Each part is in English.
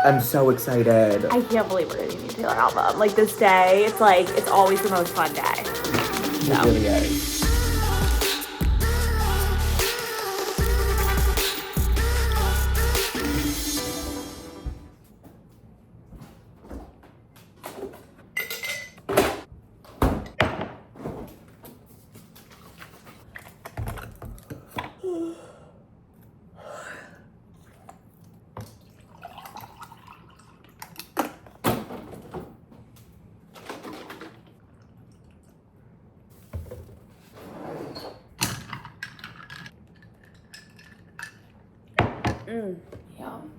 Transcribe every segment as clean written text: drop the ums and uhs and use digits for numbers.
I'm so excited. I can't believe we're getting a new Taylor album. Like this day, it's like, it's always the most fun day. It really is. Yum.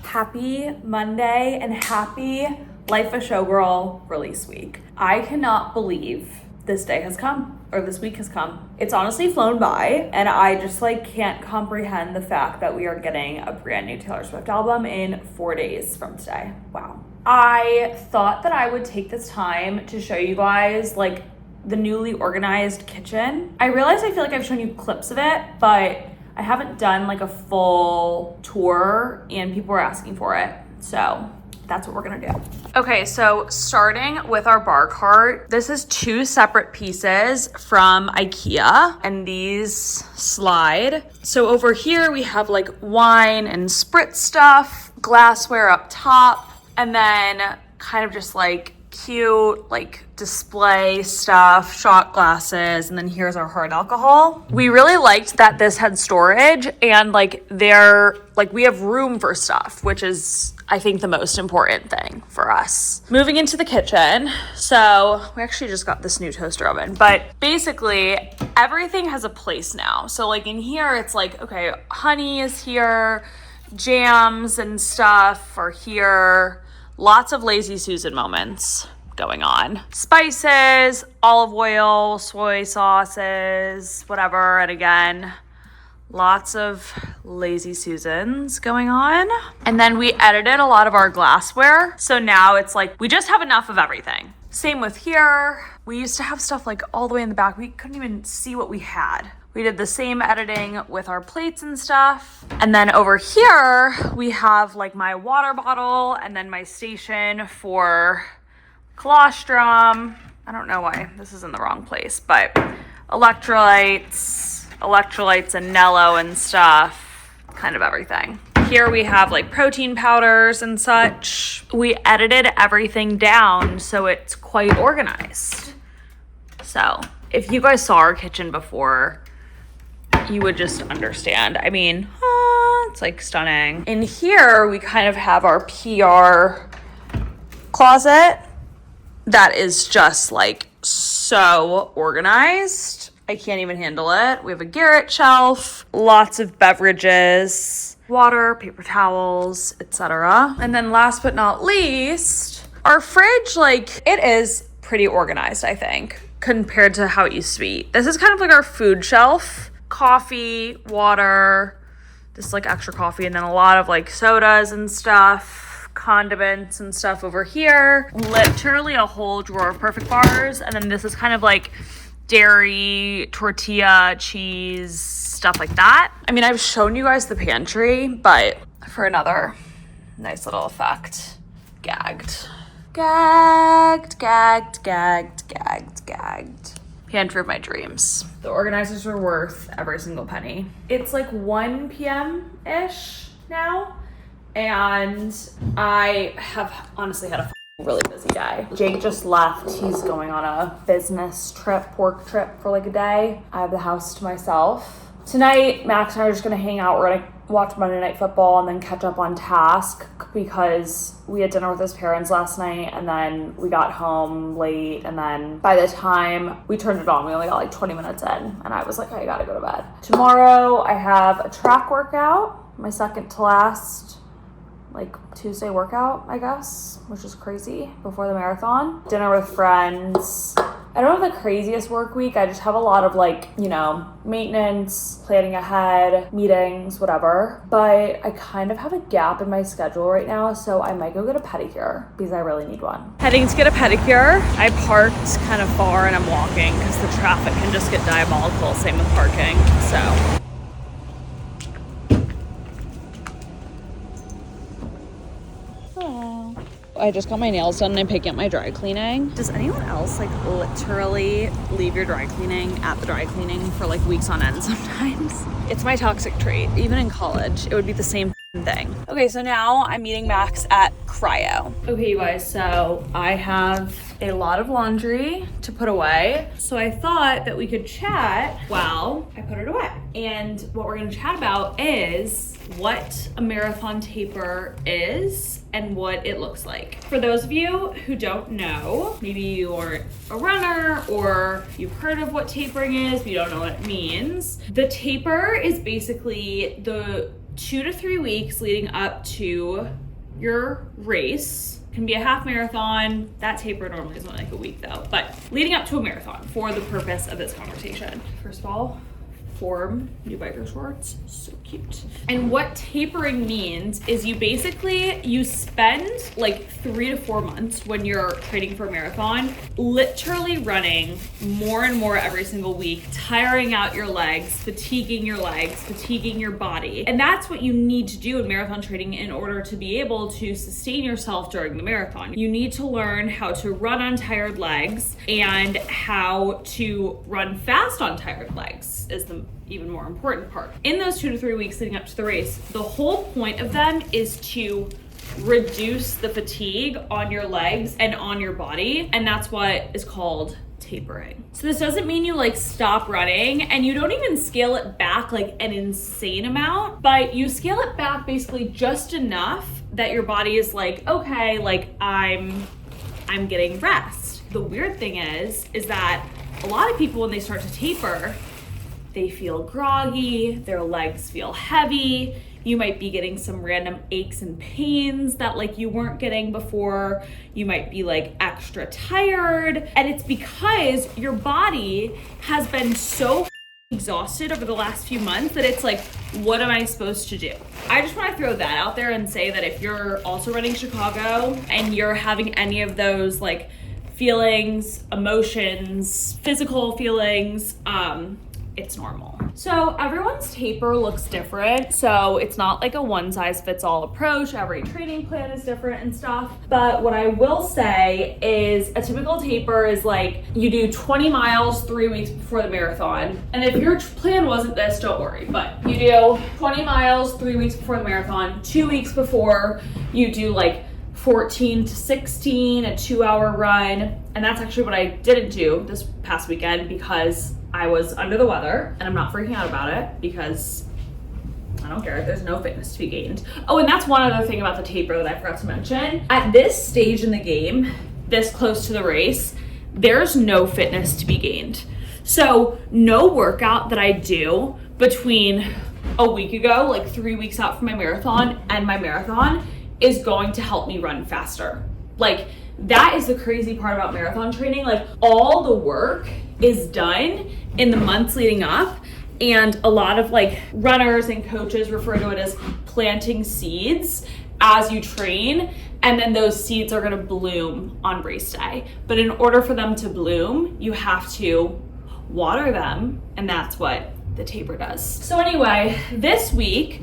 Happy Monday and happy Life of Showgirl release week. I cannot believe this day has come, or this week has come. It's honestly flown by, and I just like can't comprehend the fact that we are getting a brand new Taylor Swift album in 4 days from today. Wow. I thought that I would take this time to show you guys like the newly organized kitchen. I realize I feel like I've shown you clips of it, but I haven't done like a full tour and people were asking for it. So that's what we're gonna do. Okay, so starting with our bar cart, this is 2 separate pieces from IKEA and these slide. So over here we have like wine and spritz stuff, glassware up top, and then kind of just like cute like display stuff, shot glasses, and then here's our hard alcohol. We really liked that this had storage and like we have room for stuff, which is I think the most important thing for us. Moving into the kitchen. So we actually just got this new toaster oven, but basically everything has a place now. So like in here, it's like, okay, honey is here, jams and stuff are here. Lots of Lazy Susan moments going on. Spices, olive oil, soy sauces, whatever. And again, lots of Lazy Susans going on. And then we edited a lot of our glassware. So now it's like, we just have enough of everything. Same with here. We used to have stuff like all the way in the back. We couldn't even see what we had. We did the same editing with our plates and stuff. And then over here, we have like my water bottle and then my station for colostrum. I don't know why this is in the wrong place, but electrolytes and Nello and stuff, kind of everything. Here we have like protein powders and such. We edited everything down so it's quite organized. So if you guys saw our kitchen before, you would just understand. I mean, it's like stunning. In here, we kind of have our PR closet that is just like so organized. I can't even handle it. We have a Garrett shelf, lots of beverages, water, paper towels, etc. And then last but not least, our fridge, like it is pretty organized, I think, compared to how it used to be. This is kind of like our food shelf. Coffee, water, just like extra coffee, and then a lot of like sodas and stuff, condiments and stuff over here. Literally a whole drawer of Perfect Bars, and then this is kind of like dairy, tortilla, cheese, stuff like that. I mean, I've shown you guys the pantry, but for another nice little effect, gagged. Pantry of my dreams. The organizers were worth every single penny. It's like 1 p.m.-ish now, and I have honestly had a really busy day. Jake just left. He's going on a business trip, work trip for like a day. I have the house to myself. Tonight, Max and I are just gonna hang out. We're gonna watch Monday Night Football and then catch up on task because we had dinner with his parents last night and then we got home late, and then by the time we turned it on, we only got like 20 minutes in, and I was like, I gotta go to bed. Tomorrow, I have a track workout, my second to last like Tuesday workout, I guess, which is crazy, before the marathon. Dinner with friends. I don't have the craziest work week. I just have a lot of like, you know, maintenance, planning ahead, meetings, whatever. But I kind of have a gap in my schedule right now, so I might go get a pedicure because I really need one. Heading to get a pedicure. I parked kind of far and I'm walking because the traffic can just get diabolical. Same with parking, so. I just got my nails done and I'm picking up my dry cleaning. Does anyone else like literally leave your dry cleaning at the dry cleaning for like weeks on end sometimes? It's my toxic trait. Even in college, it would be the same thing. Okay, so now I'm meeting Max at cryo. Okay, you guys, so I have a lot of laundry to put away. So I thought that we could chat while I put it away. And what we're gonna chat about is what a marathon taper is and what it looks like. For those of you who don't know, maybe you aren't a runner or you've heard of what tapering is, but you don't know what it means. The taper is basically the 2 to 3 weeks leading up to your race. Can be a half marathon. That taper normally is only like a week though, but leading up to a marathon for the purpose of this conversation. First of all, form new biker shorts, so cute. And what tapering means is you spend like 3 to 4 months when you're training for a marathon, literally running more and more every single week, tiring out your legs, fatiguing your body. And that's what you need to do in marathon training in order to be able to sustain yourself during the marathon. You need to learn how to run on tired legs and how to run fast on tired legs is the even more important part. In those 2 to 3 weeks leading up to the race, the whole point of them is to reduce the fatigue on your legs and on your body, and that's what is called tapering. So this doesn't mean you like stop running, and you don't even scale it back like an insane amount, but you scale it back basically just enough that your body is like, okay, like I'm getting rest. The weird thing is that a lot of people when they start to taper, they feel groggy, their legs feel heavy, you might be getting some random aches and pains that like you weren't getting before, you might be like extra tired, and it's because your body has been so exhausted over the last few months that it's like, what am I supposed to do? I just want to throw that out there and say that if you're also running Chicago and you're having any of those like feelings, emotions, physical feelings, it's normal. So everyone's taper looks different. So it's not like a one size fits all approach. Every training plan is different and stuff. But what I will say is a typical taper is like you do 20 miles 3 weeks before the marathon. And if your plan wasn't this, don't worry. But you do 20 miles 3 weeks before the marathon, 2 weeks before you do like 14 to 16, a 2-hour run. And that's actually what I didn't do this past weekend because I was under the weather, and I'm not freaking out about it because I don't care. There's no fitness to be gained. Oh, and that's one other thing about the taper that I forgot to mention. At this stage in the game, this close to the race, there's no fitness to be gained. So no workout that I do between a week ago, like 3 weeks out from my marathon, and my marathon is going to help me run faster. Like, that is the crazy part about marathon training. Like, all the work is done in the months leading up, and a lot of like runners and coaches refer to it as planting seeds as you train, and then those seeds are going to bloom on race day. But in order for them to bloom, you have to water them, and that's what the taper does. So anyway, this week,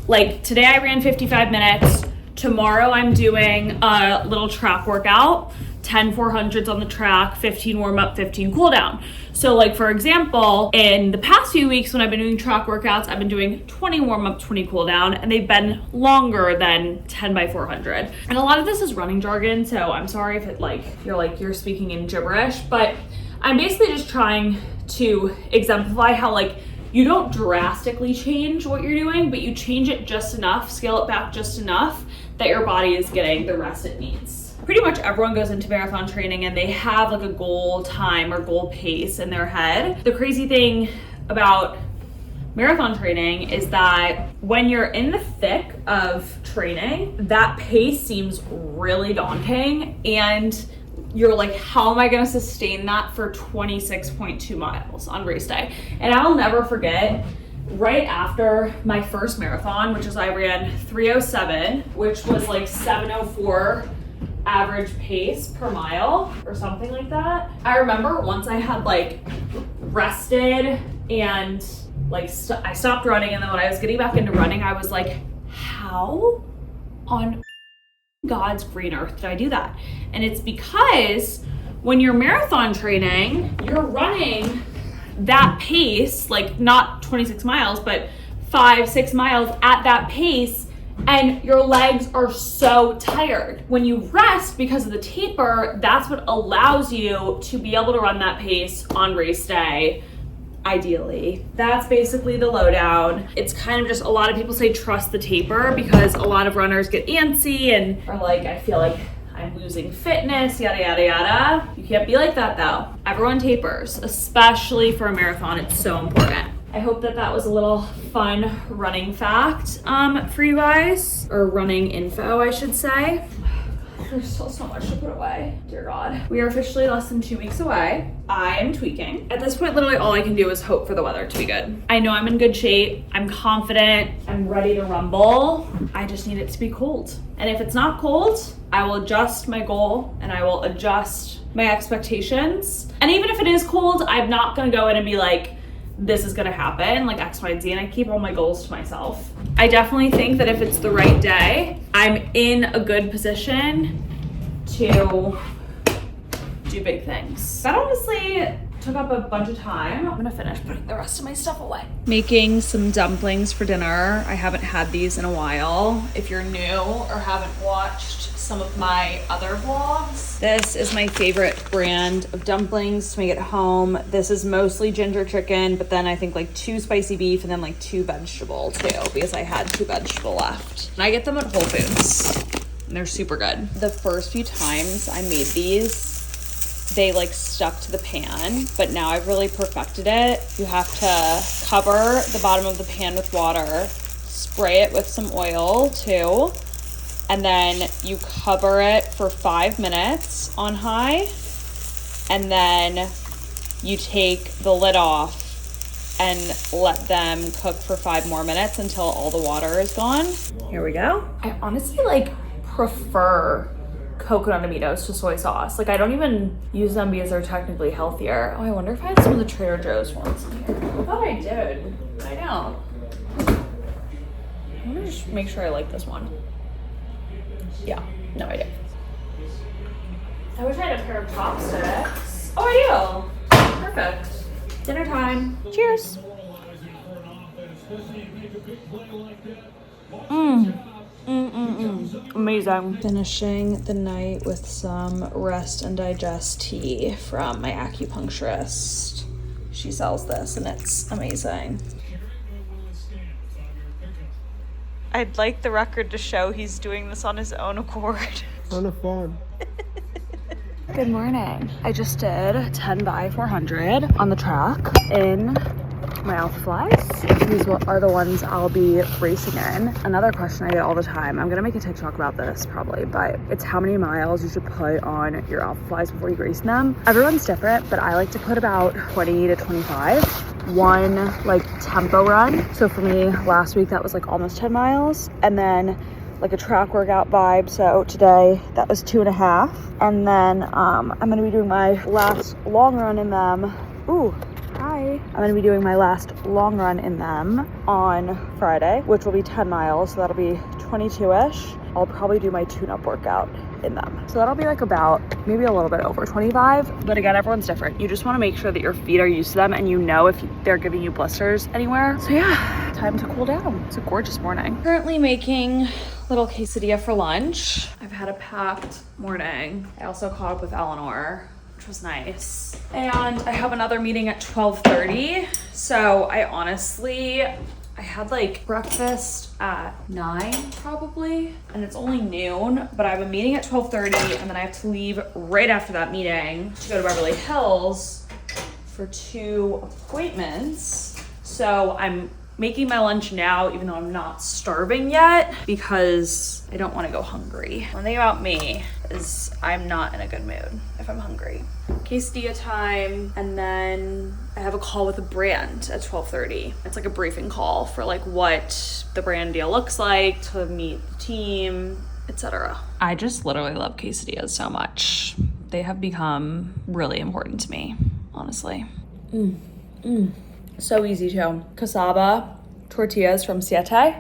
like today I ran 55 minutes. Tomorrow I'm doing a little track workout, 10 400s on the track, 15 warm up, 15 cool down. So like, for example, in the past few weeks when I've been doing track workouts, I've been doing 20 warm up, 20 cool down, and they've been longer than 10 by 400. And a lot of this is running jargon, so I'm sorry if it like, you're speaking in gibberish, but I'm basically just trying to exemplify how like, you don't drastically change what you're doing, but you change it just enough, scale it back just enough that your body is getting the rest it needs. Pretty much everyone goes into marathon training and they have like a goal time or goal pace in their head. The crazy thing about marathon training is that when you're in the thick of training, that pace seems really daunting, and you're like, how am I gonna sustain that for 26.2 miles on race day? And I'll never forget, right after my first marathon, which is I ran 3:07, which was like 7:04 average pace per mile or something like that. I remember once I had like rested and like I stopped running, and then when I was getting back into running, I was like, how on God's green earth did I do that? And it's because when you're marathon training, you're running that pace, like not 26 miles, but 5-6 miles at that pace, and your legs are so tired. When you rest because of the taper, that's what allows you to be able to run that pace on race day. Ideally. That's basically the lowdown. It's kind of just, a lot of people say trust the taper because a lot of runners get antsy and are like, I feel like I'm losing fitness, yada, yada, yada. You can't be like that though. Everyone tapers, especially for a marathon. It's so important. I hope that that was a little fun running fact for you guys, or running info, I should say. There's still so much to put away, dear God. We are officially less than 2 weeks away. I am tweaking. At this point, literally all I can do is hope for the weather to be good. I know I'm in good shape. I'm confident. I'm ready to rumble. I just need it to be cold. And if it's not cold, I will adjust my goal and I will adjust my expectations. And even if it is cold, I'm not gonna go in and be like, this is gonna happen, like X, Y, and Z, and I keep all my goals to myself. I definitely think that if it's the right day, I'm in a good position to do big things. That honestly took up a bunch of time. I'm gonna finish putting the rest of my stuff away. Making some dumplings for dinner. I haven't had these in a while. If you're new or haven't watched some of my other vlogs, this is my favorite brand of dumplings to make at home. This is mostly ginger chicken, but then I think like 2 spicy beef and then like 2 vegetable too, because I had 2 vegetable left. And I get them at Whole Foods and they're super good. The first few times I made these, they like stuck to the pan, but now I've really perfected it. You have to cover the bottom of the pan with water, spray it with some oil too, and then you cover it for 5 minutes on high, and then you take the lid off and let them cook for 5 more minutes until all the water is gone. Here we go. I honestly like prefer coconut aminos to soy sauce. Like I don't even use them because they're technically healthier. Oh, I wonder if I had some of the Trader Joe's ones in here. I thought I did, but I don't. I'm gonna just make sure I like this one. Yeah, no idea. I wish I had a pair of chopsticks. Oh, I do. Perfect. Dinner time. Cheers. Amazing. Finishing the night with some rest and digest tea from my acupuncturist. She sells this and it's amazing. I'd like the record to show he's doing this on his own accord. On a phone. Good morning. I just did 10 by 400 on the track in my Alpha Flies. These are the ones I'll be racing in. Another question I get all the time, I'm gonna make a TikTok about this probably, but it's how many miles you should put on your Alpha Flies before you race them. Everyone's different, but I like to put about 20 to 25. One like tempo run. So for me, last week that was like almost 10 miles. And then like a track workout vibe. So today that was 2.5. And then I'm gonna be doing my last long run in them. Ooh. Hi. I'm gonna be doing my last long run in them on Friday, which will be 10 miles. So that'll be 22-ish. I'll probably do my tune-up workout in them. So that'll be like about maybe a little bit over 25. But again, everyone's different. You just wanna make sure that your feet are used to them and you know if they're giving you blisters anywhere. So yeah, time to cool down. It's a gorgeous morning. Currently making little quesadilla for lunch. I've had a packed morning. I also caught up with Eleanor, which was nice. And I have another meeting at 12:30. So I had like breakfast at 9 probably, and it's only noon, but I have a meeting at 12:30 and then I have to leave right after that meeting to go to Beverly Hills for 2 appointments. So I'm making my lunch now, even though I'm not starving yet, because I don't want to go hungry. One thing about me is I'm not in a good mood if I'm hungry. Quesadilla time, and then I have a call with a brand at 12:30. It's like a briefing call for like what the brand deal looks like, to meet the team, etc. I just literally love quesadillas so much. They have become really important to me, honestly. So easy too. Cassava tortillas from Siete.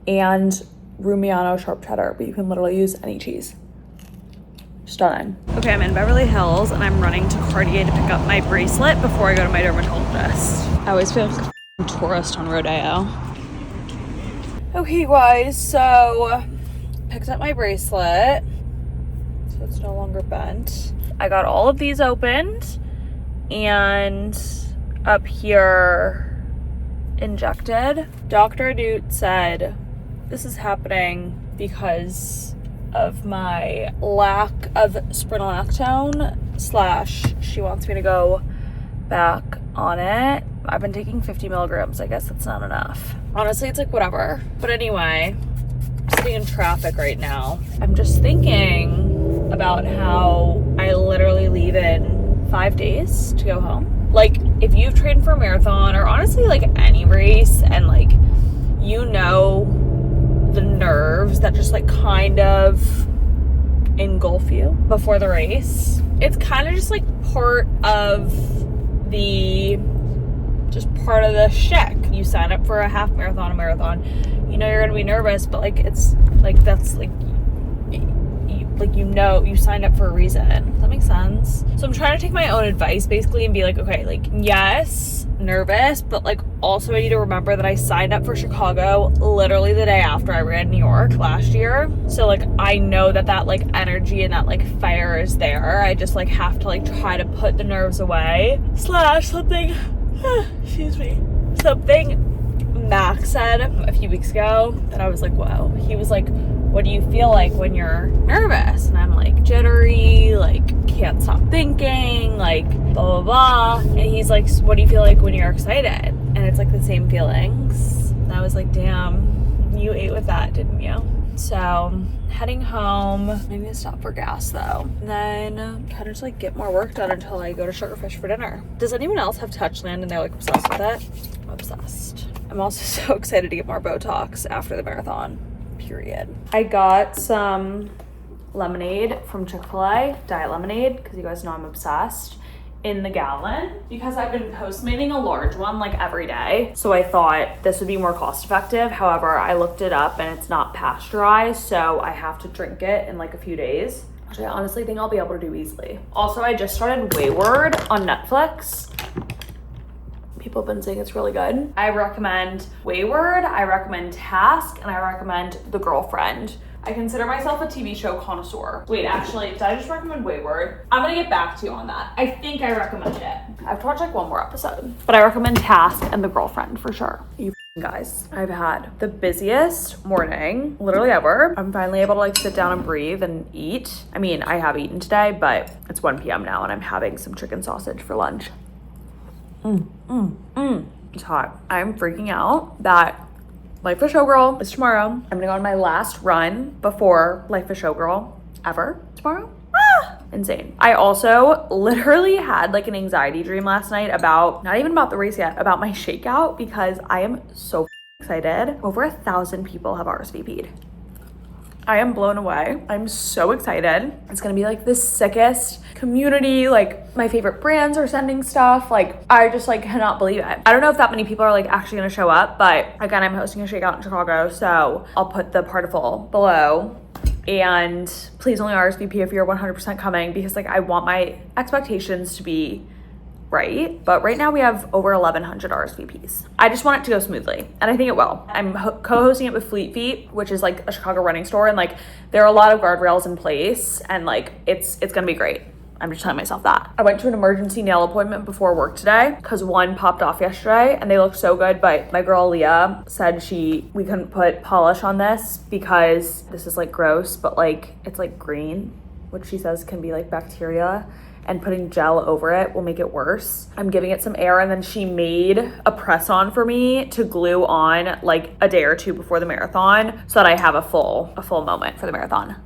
And Rumiano sharp cheddar, but you can literally use any cheese. Stunning. Okay, I'm in Beverly Hills and I'm running to Cartier to pick up my bracelet before I go to my dermatologist. I always feel like a tourist on Rodeo. Okay guys, so picked up my bracelet. So it's no longer bent. I got all of these opened and up here injected. Dr. Doot said this is happening because of my lack of spironolactone / she wants me to go back on it. I've been taking 50 milligrams. I guess that's not enough. Honestly, it's like whatever. But anyway, I'm sitting in traffic right now. I'm just thinking about how I literally leave in 5 days to go home. Like, if you've trained for a marathon or honestly like any race and like, you know, the nerves that just like kind of engulf you before the race, it's kind of just like part of the shtick. You sign up for a half marathon, a marathon, you know you're gonna be nervous, but like it's like that's like you know you signed up for a reason. Does that make sense? So I'm trying to take my own advice basically and be like, okay, like yes, nervous, but like also I need to remember that I signed up for Chicago literally the day after I ran New York last year. So like I know that like energy and that like fire is there. I just like have to like try to put the nerves away / something excuse me, something Max said a few weeks ago that I was like, whoa. He was like, what do you feel like when you're nervous? And I'm like, jittery, like can't stop thinking, like blah blah blah. And he's like, what do you feel like when you're excited? And it's like the same feelings. And I was like, damn, you ate with that, didn't you? So heading home. I need to stop for gas though, and then kind of just like get more work done until I go to Sugarfish for dinner. Does anyone else have Touchland and they're like obsessed with it? I'm obsessed. I'm also so excited to get more Botox after the marathon, period. I got some lemonade from Chick-fil-A, diet lemonade, because you guys know I'm obsessed, in the gallon, because I've been Postmating a large one like every day. So I thought this would be more cost effective. However, I looked it up and it's not pasteurized, so I have to drink it in like a few days, which I honestly think I'll be able to do easily. Also, I just started Wayward on Netflix. People have been saying it's really good. I recommend Wayward, I recommend Task, and I recommend The Girlfriend. I consider myself a TV show connoisseur. Wait, actually, did I just recommend Wayward? I'm gonna get back to you on that. I think I recommend it. I have to watch like one more episode. But I recommend Task and The Girlfriend for sure. You guys, I've had the busiest morning literally ever. I'm finally able to like sit down and breathe and eat. I mean, I have eaten today, but it's 1 p.m. now and I'm having some chicken sausage for lunch. It's hot. I'm freaking out that Life of Showgirl is tomorrow. I'm gonna go on my last run before Life of Showgirl ever tomorrow. Insane. I also literally had like an anxiety dream last night about, not even about the race yet, about my shakeout, because I am so excited. Over 1,000 people have RSVP'd. I am blown away. I'm so excited. It's gonna be like the sickest community. Like my favorite brands are sending stuff. Like I just like cannot believe it. I don't know if that many people are like actually gonna show up, but again, I'm hosting a shakeout in Chicago, so I'll put the particle below. And please only RSVP if you're 100% coming, because like I want my expectations to be right. But right now we have over 1,100 RSVPs. I just want it to go smoothly, and I think it will. I'm co-hosting it with Fleet Feet, which is like a Chicago running store, and like there are a lot of guardrails in place, and like it's gonna be great. I'm just telling myself that. I went to an emergency nail appointment before work today because one popped off yesterday and they look so good, but my girl Leah said we couldn't put polish on this because this is like gross, but like it's like green, which she says can be like bacteria, and putting gel over it will make it worse. I'm giving it some air, and then she made a press on for me to glue on like a day or two before the marathon so that I have a full moment for the marathon.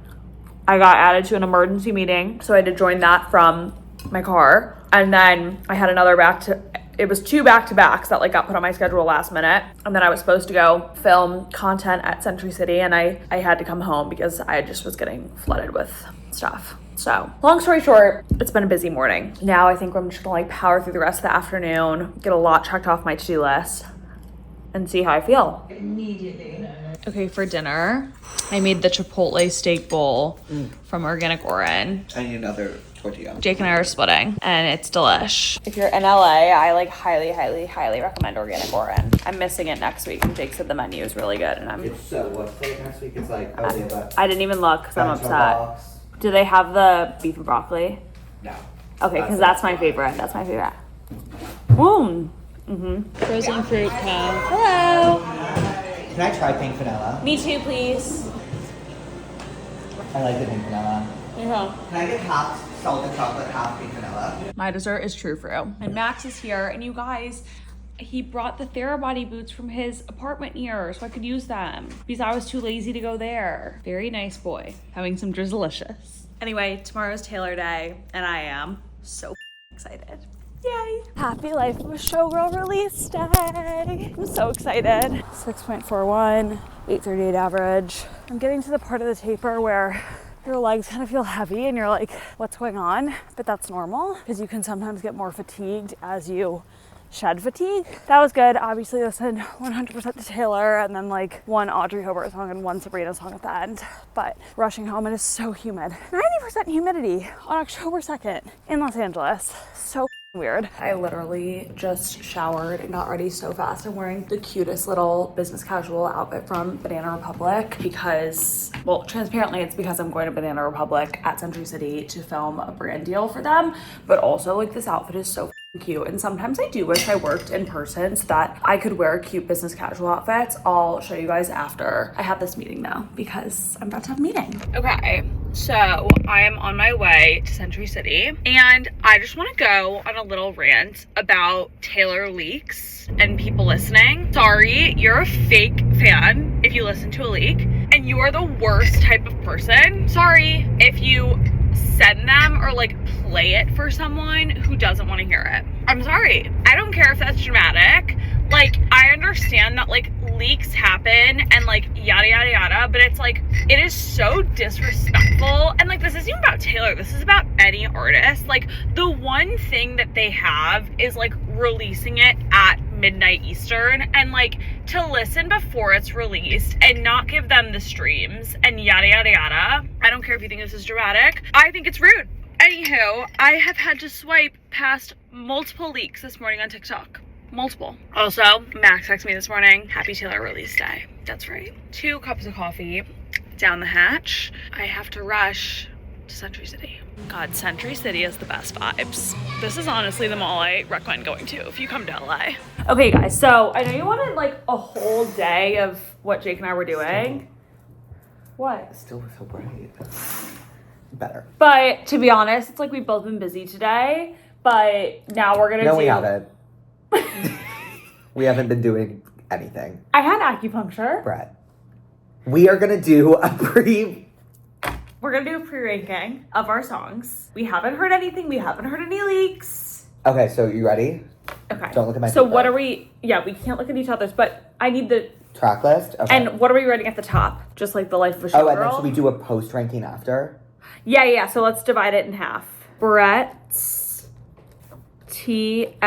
I got added to an emergency meeting, so I had to join that from my car. And then I had another it was 2 back-to-backs that like got put on my schedule last minute. And then I was supposed to go film content at Century City, and I had to come home because I just was getting flooded with stuff. So long story short, it's been a busy morning. Now I think I'm just gonna like power through the rest of the afternoon, get a lot checked off my to-do list, and see how I feel. Immediately. Okay, for dinner, I made the Chipotle steak bowl from Organic Oren. I need another tortilla. Jake and I are splitting, and it's delish. If you're in LA, I like highly recommend Organic Oren. I'm missing it next week, and Jake said the menu is really good, and I'm. It's so what's it next week? It's like I didn't even look because I'm upset. Box. Do they have the beef and broccoli? No. Okay, because that's my favorite. That's my favorite. Frozen fruit co. Hello. Can I try pink vanilla? Me too, please. I like the pink vanilla. Yeah. Can I get half salted chocolate, half pink vanilla? My dessert is true fruit. And Max is here, and you guys, he brought the Therabody boots from his apartment here, so I could use them because I was too lazy to go there. Very nice boy. Having some drizzlicious. Anyway, tomorrow's Taylor Day, and I am so excited. Yay! Happy Life of a Showgirl release day. I'm so excited. 6.41, 838 average. I'm getting to the part of the taper where your legs kind of feel heavy and you're like, what's going on? But that's normal because you can sometimes get more fatigued as you shed fatigue. That was good. Obviously listened 100% to Taylor and then like one Audrey Hobart song and one Sabrina song at the end. But rushing home, it is so humid. 90% humidity on October 2nd in Los Angeles. So weird. I literally just showered and got ready so fast. I'm wearing the cutest little business casual outfit from Banana Republic because, well, transparently it's because I'm going to Banana Republic at Century City to film a brand deal for them, but also like this outfit is so cute, and sometimes I do wish I worked in person so that I could wear cute business casual outfits. I'll show you guys after I have this meeting though, because I'm about to have a meeting. Okay, so I am on my way to Century City and I just want to go on a little rant about Taylor leaks and people listening. Sorry, you're a fake fan if you listen to a leak, and you are the worst type of person. Sorry if you send them or like play it for someone who doesn't want to hear it. I'm sorry. I don't care if that's dramatic. Like, I understand that like leaks happen and like yada yada yada, but it's like, it is so disrespectful. And like, this isn't even about Taylor, this is about any artist. Like, the one thing that they have is like releasing it at midnight Eastern, and like to listen before it's released and not give them the streams and yada yada yada. I don't care if you think this is dramatic. I think it's rude. Anywho, I have had to swipe past multiple leaks this morning on TikTok. Multiple. Also, Max texted me this morning, happy Taylor release day. That's right. 2 cups of coffee down the hatch. I have to rush to Century City. God, Century City is the best vibes. This is honestly the mall I recommend going to if you come to LA. Okay guys, so I know you wanted like a whole day of what Jake and I were doing. What? Still so bright. Better. But to be honest, it's like we've both been busy today, but now we're gonna we haven't. We haven't been doing anything. I had acupuncture. Brett. We are gonna do a We're gonna do a pre-ranking of our songs. We haven't heard anything. We haven't heard any leaks. Okay, so you ready? Okay. Don't look at my So paper. what are we? Yeah, we can't look at each other's, but I need the track list. Okay. And what are we writing at the top? Just like the Life of a Showgirl. Oh, and then should we do a post ranking after? Yeah. So let's divide it in half. Brett's TLOAS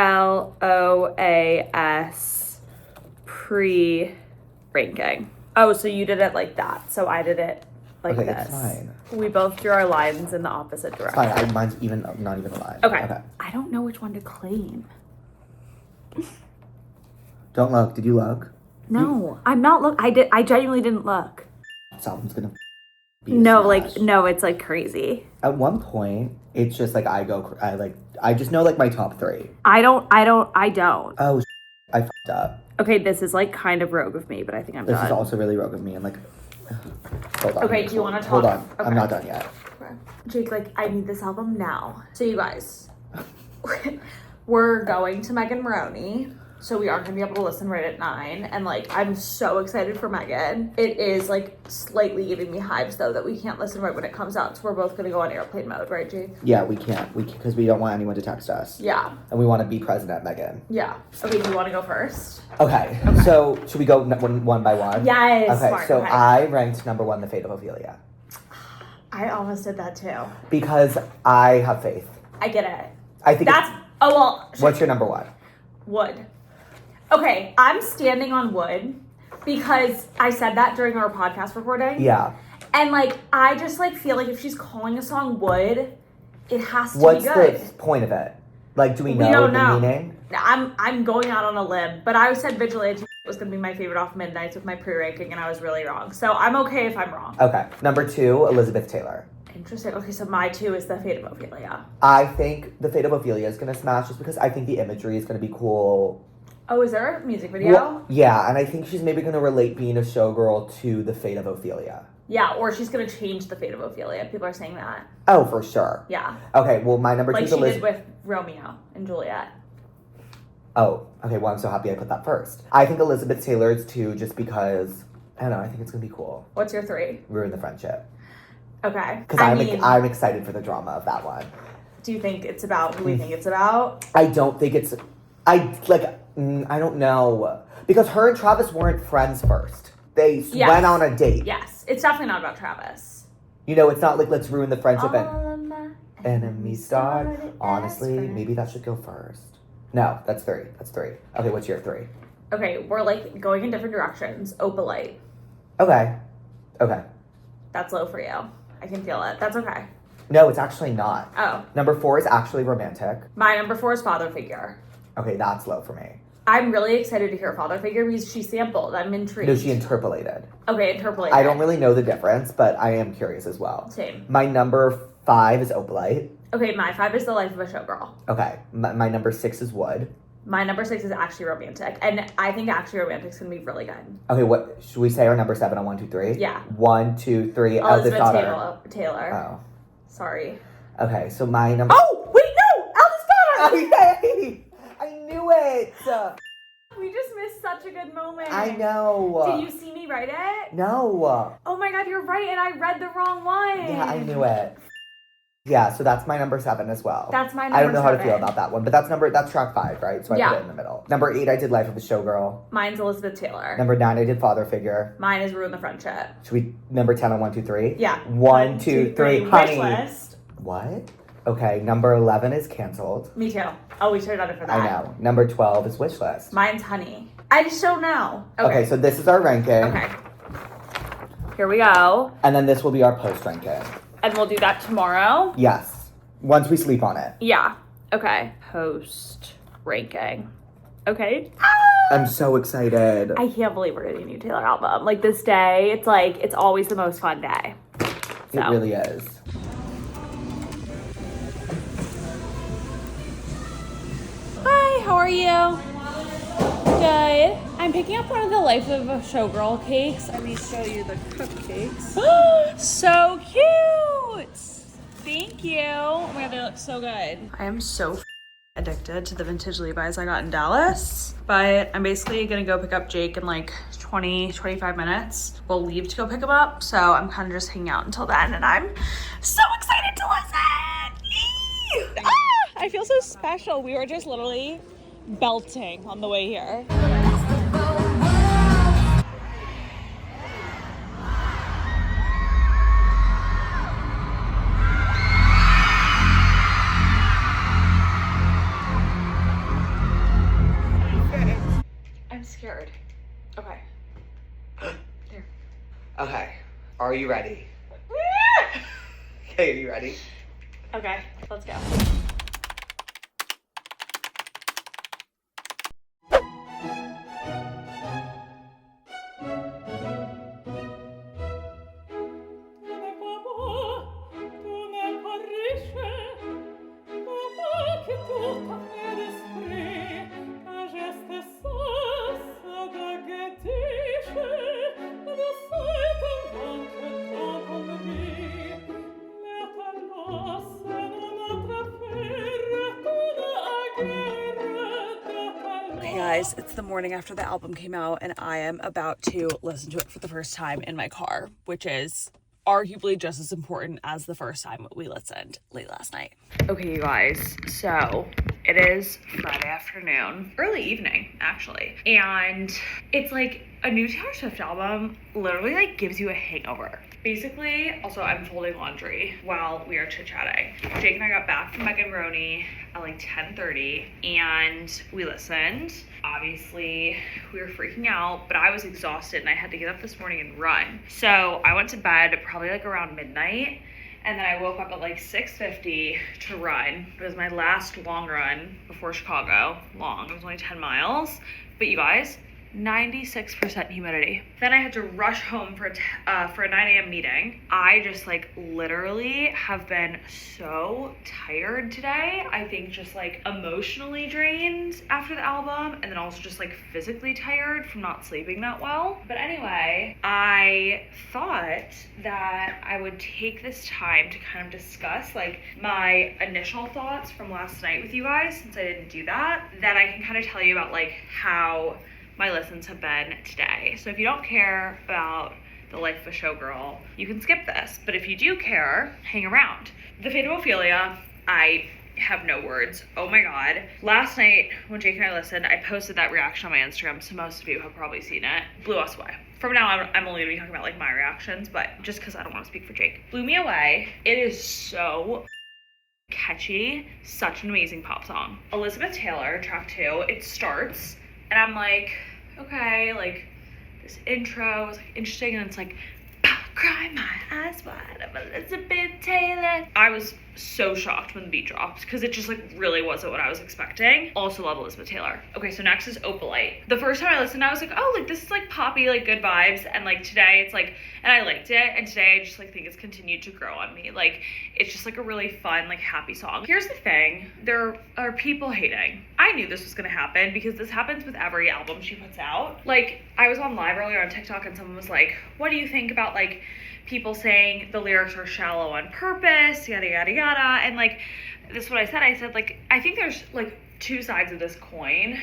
pre-ranking. Oh, so you did it like that. So I did it like okay, this. It's fine. We both drew our lines in the opposite direction. It's fine. Mine's even not even a line. Okay. I don't know which one to claim. Don't look. Did you look? No, I'm not look. I genuinely didn't look. This album's gonna be it's like crazy. At one point, it's just like I just know like my top 3. I don't. Oh, I fucked up. Okay, this is like kind of rogue of me, but I think I'm done. This is also really rogue of me. And like, hold on. Okay, do you want to talk? Hold on. Okay. I'm not done yet. Okay. Jake, like, I need this album now. So you guys, we're going to Megan Maroney. So we aren't gonna be able to listen right at 9. And like, I'm so excited for Megan. It is like slightly giving me hives though that we can't listen right when it comes out. So we're both gonna go on airplane mode, right, Jake? Yeah, we can't. Because we don't want anyone to text us. Yeah. And we want to be present at Megan. Yeah. Okay, do you want to go first? Okay. So should we go one by one? Yes. Okay, smart. so okay. I ranked number 1, The Fate of Ophelia. I almost did that too. Because I have faith. I get it. I think what's your number 1? Wood. Okay, I'm standing on Wood because I said that during our podcast recording. Yeah. And, like, I just, like, feel like if she's calling a song Wood, it has to What's be good. the point of it? Like, do we We know don't the know. meaning? I'm going out on a limb, but I said Vigilante was going to be my favorite off Midnights with my pre-ranking, and I was really wrong. So I'm okay if I'm wrong. Okay. Number 2, Elizabeth Taylor. Interesting. Okay, so my 2 is The Fate of Ophelia. I think The Fate of Ophelia is going to smash just because I think the imagery is going to be cool. Oh, is there a music video? Well, yeah, and I think she's maybe going to relate being a showgirl to The Fate of Ophelia. Yeah, or she's going to change The Fate of Ophelia. People are saying that. Oh, for sure. Yeah. Okay, well, my number 2 is Like she did Elizabeth. with Romeo and Juliet. Oh, okay, well, I'm so happy I put that first. I think Elizabeth Taylor is 2 just because, I don't know, I think it's going to be cool. What's your 3? Ruin the Friendship. Okay. Because I'm excited for the drama of that one. Do you think it's about who we think it's about? I don't think it's... I don't know. Because her and Travis weren't friends first. They went on a date. Yes. It's definitely not about Travis. You know, it's not like, let's ruin the friendship and All of my enemies start. started Honestly, as friends. maybe that should go first. No, that's 3. That's 3. Okay, what's your 3? Okay, we're like going in different directions. Opalite. Okay. Okay. That's low for you. I can feel it. That's okay. No, it's actually not. Oh. Number 4 is actually Romantic. My number 4 is Father Figure. Okay, that's low for me. I'm really excited to hear Father Figure because she sampled. I'm intrigued. No, she interpolated. Okay, interpolate. I don't really know the difference, but I am curious as well. Same. My number 5 is Opalite. Okay, my 5 is The Life of a Showgirl. Okay, my number 6 is Wood. My number 6 is Actually Romantic. And I think Actually Romantic's going to be really good. Okay, what should we say our number 7 on 1, 2, 3? Yeah. 1, 2, 3. Elizabeth Eldest daughter. Taylor. Oh. Sorry. Okay, so my number. Oh, wait, no! Eldest daughter! Okay, I knew it. We just missed such a good moment. I know. Did you see me write it? No. Oh my god, you're right, and I read the wrong one. Yeah, I knew it. Yeah, so that's my number 7 as well. That's my number I don't know how to 7. feel about that one, but that's track 5, right? So I Yeah. put it in the middle. Number 8, I did Life of a Showgirl. Mine's Elizabeth Taylor. Number 9, I did Father Figure. Mine is Ruin the Friendship. Should we number 10 on 1, 2, 3? Yeah. 1, 2, 3. Honey. Wish list. What? Okay, number 11 is Canceled. Me too. Oh, we should have done it for that. I know. Number 12 is Wish List. Mine's Honey. I just don't know. Okay, so this is our ranking. Okay. Here we go. And then this will be our post ranking. And we'll do that tomorrow. Yes. Once we sleep on it. Yeah. Okay. Post ranking. Okay. I'm so excited. I can't believe we're getting a new Taylor album. Like this day, it's always the most fun day. So. It really is. Hi, how are you? Good. I'm picking up one of the Life of a Showgirl cakes. Let me show you the cupcakes. So cute! Thank you. Oh my god, they look so good. I am so addicted to the vintage Levi's I got in Dallas, but I'm basically gonna go pick up Jake in like 20-25 minutes. We'll leave to go pick him up, so I'm kind of just hanging out until then, and I'm so excited to listen. I feel so special. We were just literally belting on the way here. I'm scared. Okay. Here. Okay. Are you ready? Okay, are you ready? Okay, let's go. Guys, it's the morning after the album came out, and I am about to listen to it for the first time in my car, which is arguably just as important as the first time we listened late last night. Okay, you guys, so It is Friday afternoon, early evening actually, and it's like a new Taylor Swift album literally like gives you a hangover. Basically, also I'm folding laundry while we are chit-chatting. Jake and I got back from Meg and Roni at like 10:30 and we listened. Obviously, we were freaking out, but I was exhausted and I had to get up this morning and run. So I went to bed probably like around midnight. And then I woke up at like 6:50 to run. It was my last long run before Chicago. Long, it was only 10 miles. But you guys, 96% humidity. Then I had to rush home for a 9 a.m. meeting. I just like literally have been so tired today. I think just like emotionally drained after the album, and then also just like physically tired from not sleeping that well. But anyway, I thought that I would take this time to kind of discuss like my initial thoughts from last night with you guys, since I didn't do that. Then I can kind of tell you about like how my listens have been today. So if you don't care about the life of a showgirl, you can skip this. But if you do care, hang around. The Fate of Ophelia, I have no words. Oh my God. Last night when Jake and I listened, I posted that reaction on my Instagram, so most of you have probably seen it. Blew us away. From now on, I'm only gonna be talking about like my reactions, but just because I don't want to speak for Jake. Blew me away. It is so catchy. Such an amazing pop song. Elizabeth Taylor, track 2, it starts, and I'm like, okay, like this intro is like interesting, and it's like, cry my eyes wide of Elizabeth Taylor. I was so shocked when the beat dropped because it just like really wasn't what I was expecting. Also love Elizabeth Taylor. Okay, so next is Opalite. The first time I listened, I was like, oh, like this is like poppy, like good vibes. And like today it's like, and I liked it. And today I just like think it's continued to grow on me. Like it's just like a really fun, like happy song. Here's the thing, there are people hating. I knew this was gonna happen because this happens with every album she puts out. Like I was on live earlier on TikTok and someone was like, what do you think about like people saying the lyrics are shallow on purpose, yada, yada, yada. And like, this is what I said, like, I think there's like two sides of this coin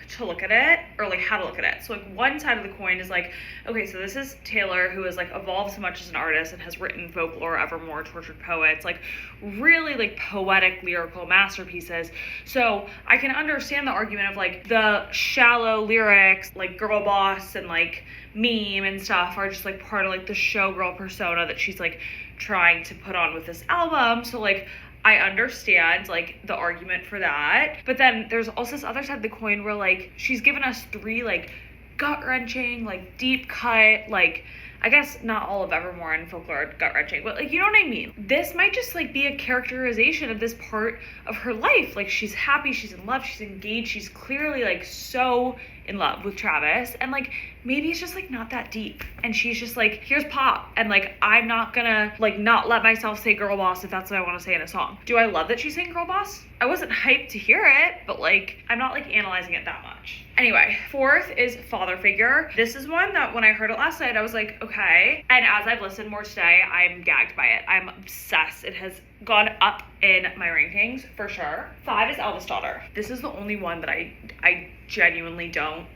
to look at it, or like how to look at it. So like one side of the coin is like, okay, so this is Taylor, who has like evolved so much as an artist and has written Folklore, Evermore, Tortured Poets, like really like poetic lyrical masterpieces. So I can understand the argument of like the shallow lyrics, like girl boss and like meme and stuff are just like part of like the showgirl persona that she's like trying to put on with this album. So like I understand like the argument for that, but then there's also this other side of the coin where like she's given us 3 like gut-wrenching, like deep cut, like I guess not all of Evermore and Folklore are gut-wrenching, but like you know what I mean. This might just like be a characterization of this part of her life. Like she's happy, she's in love, she's engaged, she's clearly like so in love with Travis, and like maybe it's just like not that deep, and she's just like, here's pop, and like I'm not gonna like not let myself say girl boss if that's what I want to say in a song. Do I love that she's saying girl boss? I wasn't hyped to hear it, but like I'm not like analyzing it that much. Anyway, 4th is Father Figure. This is one that when I heard it last night I was like, okay, and as I've listened more today, I'm gagged by it. I'm obsessed. It has gone up in my rankings for sure. 5 is Eldest Daughter. This is the only one that I genuinely don't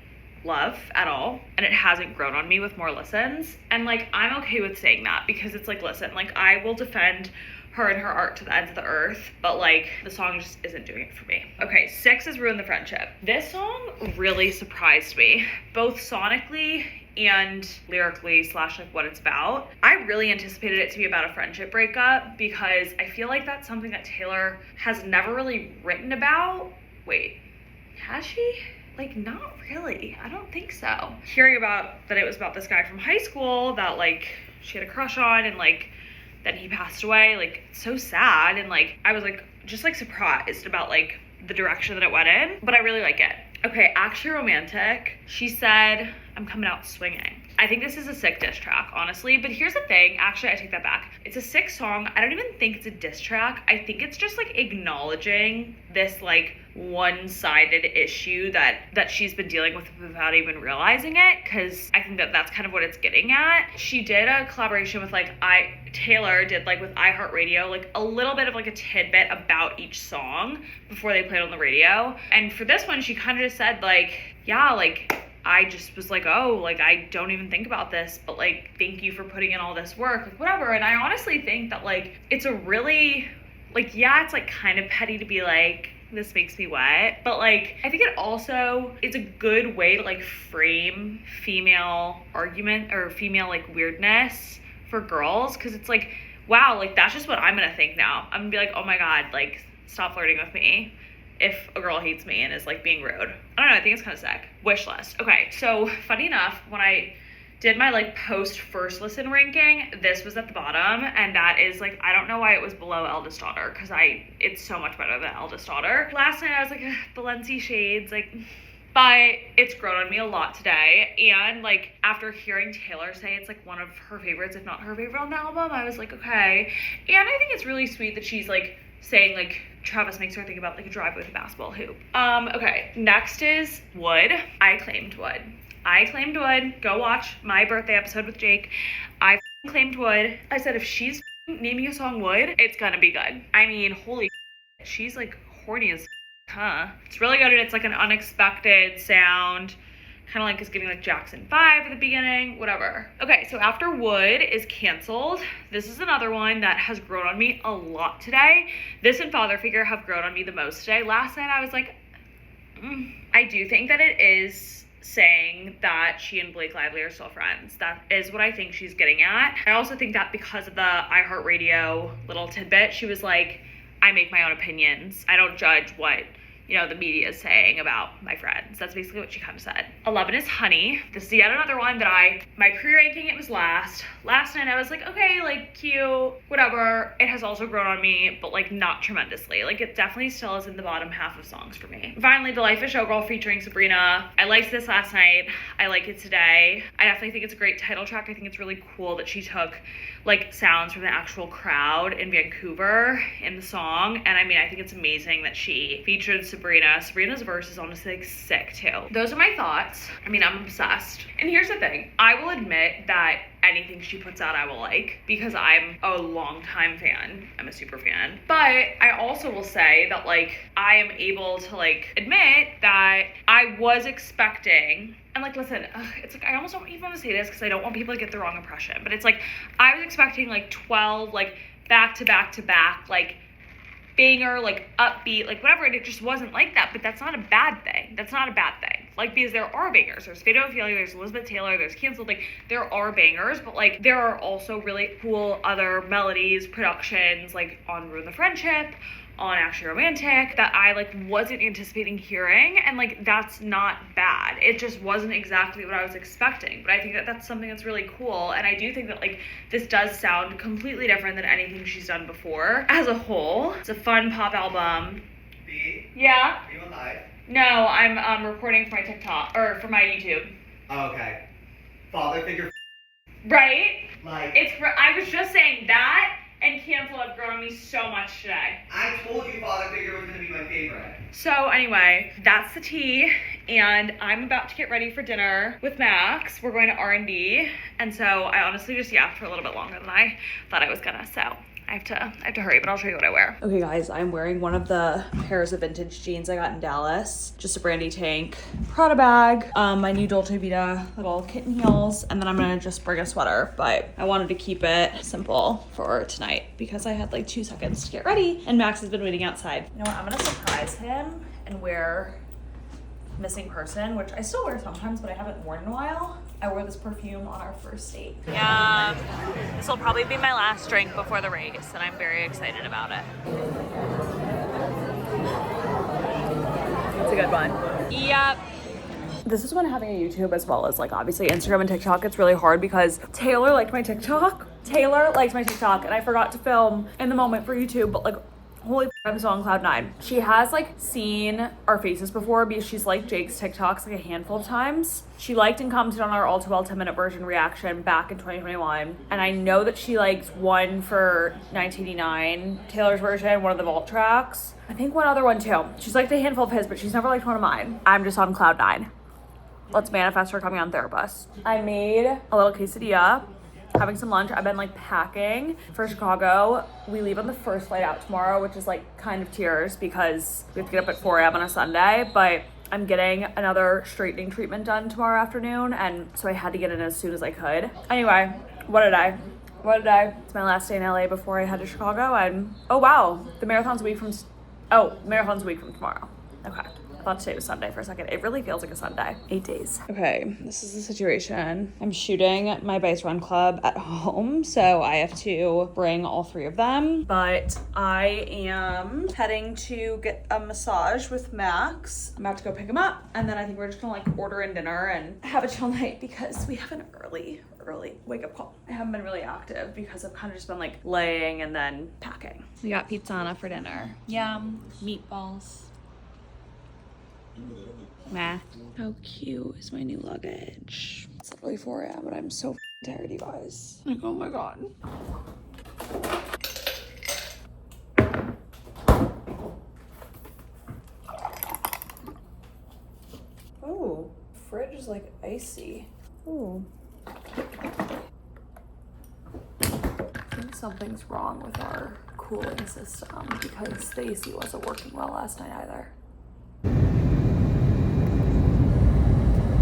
love at all, and it hasn't grown on me with more listens, and like I'm okay with saying that because it's like, listen, like I will defend her and her art to the ends of the earth, but like the song just isn't doing it for me. Okay, 6 is Ruin the Friendship. This song really surprised me, both sonically and lyrically / like what it's about. I really anticipated it to be about a friendship breakup because I feel like that's something that Taylor has never really written about. Wait, has she? Like, not really. I don't think so. Hearing about that it was about this guy from high school that like she had a crush on, and like then he passed away, like so sad, and like I was like just like surprised about like the direction that it went in, but I really like it. Okay, Actually Romantic. She said, I'm coming out swinging. I think this is a sick diss track, honestly, but here's the thing. Actually, I take that back. It's a sick song. I don't even think it's a diss track. I think it's just like acknowledging this like one-sided issue that she's been dealing with without even realizing it, because I think that that's kind of what it's getting at. She did a collaboration with like Taylor did like with iHeartRadio, like a little bit of like a tidbit about each song before they played on the radio. And for this one, she kind of just said like, yeah, like I just was like, oh, like I don't even think about this, but like thank you for putting in all this work, like whatever. And I honestly think that like it's a really like, yeah, it's like kind of petty to be like, This makes me wet. But like, I think it also is a good way to like frame female argument or female like weirdness for girls. Cause it's like, wow, like that's just what I'm gonna think now. I'm gonna be like, oh my God, like stop flirting with me if a girl hates me and is like being rude. I don't know, I think it's kind of sick. Wish list. Okay, so funny enough, when I did my like post first listen ranking, this was at the bottom, and that is like, I don't know why it was below Eldest Daughter, because it's so much better than Eldest Daughter. Last night I was like, Balenci shades, like, but it's grown on me a lot today. And like after hearing Taylor say it's like one of her favorites, if not her favorite on the album, I was like, okay. And I think it's really sweet that she's like saying like Travis makes her think about like a drive with a basketball hoop. Okay, next is Wood. I claimed Wood. Go watch my birthday episode with Jake. I claimed Wood. I said if she's naming a song Wood, it's gonna be good. I mean, holy shit, she's like horny as huh. It's really good, and it's like an unexpected sound. Kind of like is giving like Jackson 5 at the beginning, whatever. Okay, so after Wood is Canceled. This is another one that has grown on me a lot today. This and Father Figure have grown on me the most today. Last night I was like, I do think that it is saying that she and Blake Lively are still friends. That is what I think she's getting at. I also think that because of the iHeartRadio little tidbit, she was like, I make my own opinions. I don't judge what, you know, the media is saying about my friends. That's basically what she kind of said. 11 is Honey. This is yet another one that my pre-ranking, it was last night I was like, okay, like cute, whatever. It has also grown on me, but like not tremendously. Like it definitely still is in the bottom half of songs for me. Finally, The Life of Showgirl featuring Sabrina. I liked this last night. I like it today. I definitely think it's a great title track. I think it's really cool that she took like sounds from the actual crowd in Vancouver in the song. And I mean, I think it's amazing that she featured Sabrina. Sabrina's verse is honestly like sick too. Those are my thoughts. I mean, I'm obsessed. And here's the thing. I will admit that anything she puts out I will like because I'm a longtime fan. I'm a super fan. But I also will say that like I am able to like admit that I was expecting, and like listen, it's like I almost don't even want to say this because I don't want people to get the wrong impression, but it's like I was expecting like 12 like back to back like banger, like upbeat, like whatever, and it just wasn't like that. But that's not a bad thing. Like, because there are bangers. There's Fate of Failure, there's Elizabeth Taylor, there's Canceled. Like, there are bangers, but like there are also really cool other melodies, productions, like on Ruin the Friendship, on Actually Romantic, that I like wasn't anticipating hearing, and like that's not bad. It just wasn't exactly what I was expecting, but I think that that's something that's really cool, and I do think that like this does sound completely different than anything she's done before. As a whole, it's a fun pop album. B? Yeah? Are you on live? No, I'm recording for my TikTok, or for my YouTube. Oh, okay. Father Figure. Right? Like, I was just saying that, and Cancel have grown on me so much today. I told you Father Figure was gonna be my favorite. So anyway, that's the tea, and I'm about to get ready for dinner with Max. We're going to R&D, and so I honestly just yapped for a little bit longer than I thought I was gonna, so I have to hurry, but I'll show you what I wear. Okay guys, I'm wearing one of the pairs of vintage jeans I got in Dallas. Just a Brandy Tank Prada bag, my new Dolce Vita little kitten heels, and then I'm gonna just bring a sweater, but I wanted to keep it simple for tonight because I had like 2 seconds to get ready, and Max has been waiting outside. You know what, I'm gonna surprise him and wear Missing Person, which I still wear sometimes, but I haven't worn in a while. I wore this perfume on our first date. Yeah, this will probably be my last drink before the race, and I'm very excited about it. It's a good one. Yep. This is when having a YouTube as well as like obviously Instagram and TikTok, it's really hard because Taylor liked my TikTok. And I forgot to film in the moment for YouTube, but like holy I'm so on cloud 9. She has like seen our faces before because she's liked Jake's TikToks like a handful of times. She liked and commented on our all too well 10-minute version reaction back in 2021. And I know that she liked one for 1989, Taylor's version, one of the vault tracks. I think one other one too. She's liked a handful of his, but she's never liked one of mine. I'm just on cloud 9. Let's manifest her coming on Therabus. I made a little quesadilla, having some lunch. I've been like packing for Chicago. We leave on the first flight out tomorrow, which is like kind of tears because we have to get up at 4 a.m. on a Sunday, but I'm getting another straightening treatment done tomorrow afternoon, and so I had to get in as soon as I could. Anyway, what did I? It's my last day in LA before I head to Chicago, and oh wow, the marathon's a week from Oh, marathon's a week from tomorrow. Okay. I thought today was Sunday for a second. It really feels like a Sunday. 8 days. Okay, this is the situation. I'm shooting my Base Run Club at home, so I have to bring all 3 of them. But I am heading to get a massage with Max. I'm about to go pick him up, and then I think we're just gonna like order in dinner and have a chill night because we have an early wake up call. I haven't been really active because I've kind of just been like laying and then packing. We got pizzana for dinner. Yum. Meatballs. Nah. How cute is my new luggage? It's literally 4 a.m. and I'm so tired, you guys. Like, oh my god. Oh, fridge is like icy. Ooh. I think something's wrong with our cooling system because the AC wasn't working well last night either.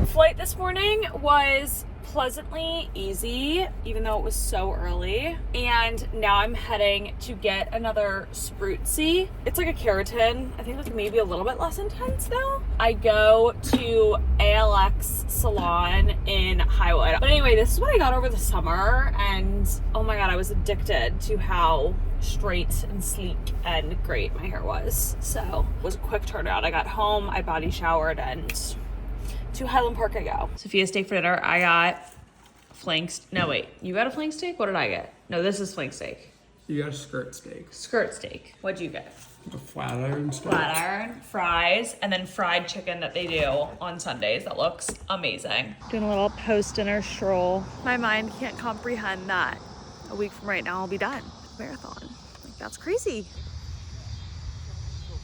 Flight this morning was pleasantly easy, even though it was so early. And now I'm heading to get another Sprutzy. It's like a keratin. I think it's maybe a little bit less intense though. I go to ALX Salon in Highwood. But anyway, this is what I got over the summer. And oh my God, I was addicted to how straight and sleek and great my hair was. So it was a quick turnaround. I got home, I body showered, and to Highland Park I go. Sophia steak for dinner. I got flank. No wait, you got a flank steak? What did I get? No, this is flank steak. You got a skirt steak. Skirt steak. What'd you get? A flat iron steak. Flat iron, fries, and then fried chicken that they do on Sundays. That looks amazing. Doing a little post-dinner stroll. My mind can't comprehend that a week from right now I'll be done with marathon. Like, that's crazy.